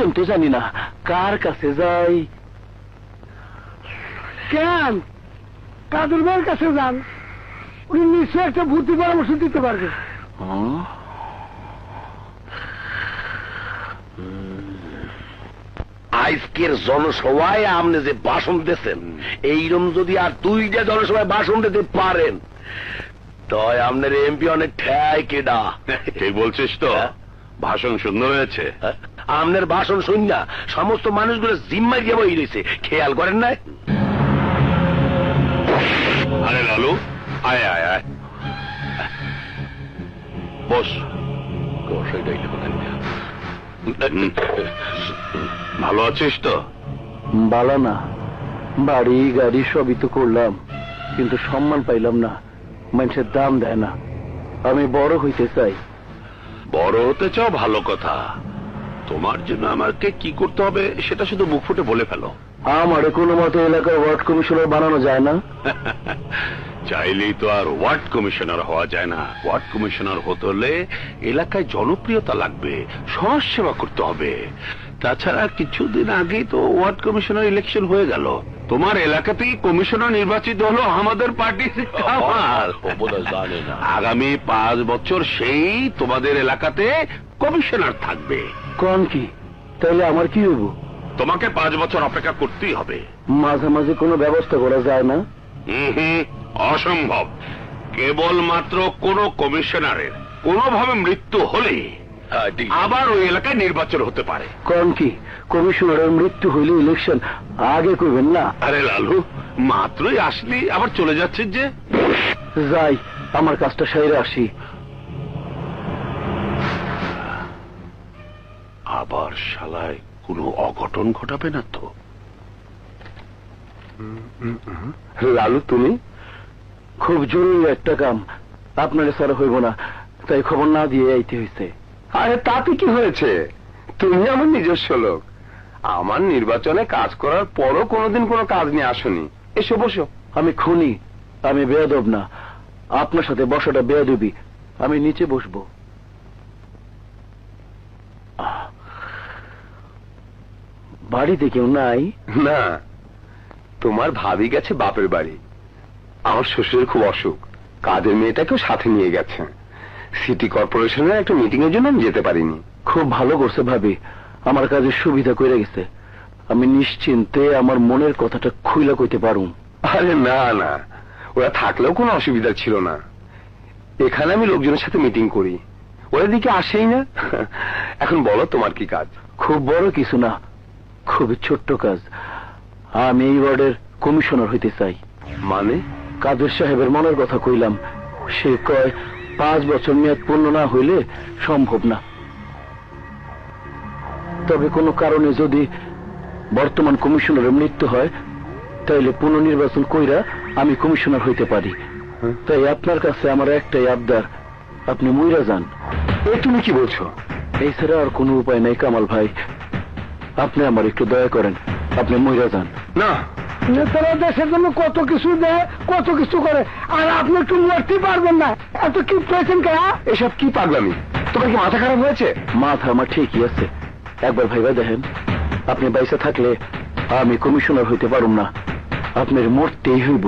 System তো জানি না, কার কাছে যাই? কেন কাদের ভাইয়ের কাছে যান, উনি নিশ্চয় একটা ভর্তি পরামর্শ দিতে পারবে। আজকের জনসভায় আপনি যে ভাষণ দিয়েছেন, এইরকম যদি আর 2টা জনসভায় ভাষণ দিতে পারেন, তাই আপনার এমপি অনেক ঠেয় কেডা। ঠিক বলছিস তো? ভাষণ সুন্দর হয়েছে। আপনার ভাষণ শুন না সমস্ত মানুষগুলো জিম্মায় গিয়ে বই রয়েছে, খেয়াল করেন না? আরে লালু, আয় আয় আয়, বস। ভালো আছিস তো? ভালো না, বাড়ি গাড়ি সবই তো করলাম, কিন্তু সম্মান পাইলাম না, মানুষের দাম দেয় না। আমি বড় হইতে চাই। বড় হতে চাও, ভালো কথা। তোমার জন্য আমাকে কি করতে হবে সেটা শুধু মুখ ফুটে বলে ফেলো। আমার কোনো মতে এলাকার ওয়ার্ড কমিশনার বানানো যায় না? চাইলেই তো আর ওয়ার্ড কমিশনার হওয়া যায় না। ওয়ার্ড কমিশনার হতে হলে এলাকায় জনপ্রিয়তা লাগবে, সমাজ সেবা করতে হবে। তাছাড়া কিছুদিন আগেই তো ওয়ার্ড কমিশনার ইলেকশন হয়ে গেল। তোমার এলাকাতেই কমিশনার নির্বাচিত হলো আমাদের পার্টির কামাল। আগামী 5 বছর সেই তোমাদের এলাকাতে কমিশনার থাকবে। কোন কি? তাইলে আমার কি হইব? তোমাকে 5 বছর অপেক্ষা করতেই হবে। মাঝে মাঝে কোনো ব্যবস্থা করা যায় না? অসম্ভব। কেবলমাত্র কোন কমিশনারের কোনোভাবে মৃত্যু হলে আবার ওই এলাকায় নির্বাচন হতে পারে। কোন কি? কমিশনারের মৃত্যু হইলে ইলেকশন আগে করবেন না? আরে লালু, মাত্রই আসলি আবার চলে যাচ্ছিস যে? যাই, আমার কাজটা সাইরে আসি। আবার শালায় কোনো অঘটন ঘটাবে না তো? লালু, তুমি? খুব জরুরি একটা কাম, আপনার স্যার হইব না, তাই খবর না দিয়ে আইতে হয়েছে। আরে তাতে কি হয়েছে? তুমি আমার নিজস্ব লোক। আমার নির্বাচনে কাজ করার পরও কোনোদিন কোনো কাজ নিয়ে আসনি। এসো বসো। আমি খুনি, আমি বেয়াদব না। আপনার সাথে বসাটা বেয়াদবি, আমি নিচে বসবো। বাড়িতে কেউ নাই? না, তোমার ভাবি গেছে বাপের বাড়ি। আমার শ্বশুরের খুব অসুখ, কাজের মেয়েটাকেও সাথে নিয়ে গেছে। সিটি কর্পোরেশনের একটা মিটিং এর জন্য আমি যেতে পারিনি। খুব ভালো করছে ভাবি, আমার কাজের সুবিধা করে গেছে। আমি নিশ্চিন্তে আমার মনের কথাটা খুইলা কইতে পারুম। আরে না না, ওরা থাকলেও কোনো অসুবিধা ছিল না। এখানে আমি লোকজনের সাথে মিটিং করি, ওরা দিকে আসেই না। এখন বলো তোমার কি কাজ? খুব বড় কিছু না, খুবই ছোট্ট কাজ। আমি এই ওয়ার্ডের কমিশনার হইতে চাই। মানে? কাদের সাহেবের মনের কথা কইলাম, সে কয় 5 বছর মেয়াদ পূর্ণ না হইলে সম্ভব না। তবে কোনো কারণে যদি বর্তমান কমিশনারের মৃত্যু হয়, তাইলে পুনর্নির্বাচন কইরা আমি কমিশনার হইতে পারি। তাই আপনার কাছে আমার একটাই আবদার, আপনি মইরা যান। এ তুমি কি বলছো? এই ছাড়া আর কোনো উপায় নাই কামাল ভাই, আপনি আমার একটু দয়া করেন, আপনি মইরা যান। না, নেতারা দেশের জন্য কত কিছু দেয়, কত কিছু করে, আর আপনি একটু মরতে পারবেন না, এত কি পেয়েছেন কে? এসব কি পাগলামি? তোমার কি মাথা খারাপ হয়েছে? মাথা আমার ঠিকই আছে, একবার ভাইবা দেখেন, আপনি বাইসে থাকলে আমি কমিশনার হইতে পারুম না, আপনার মরতেই হইব।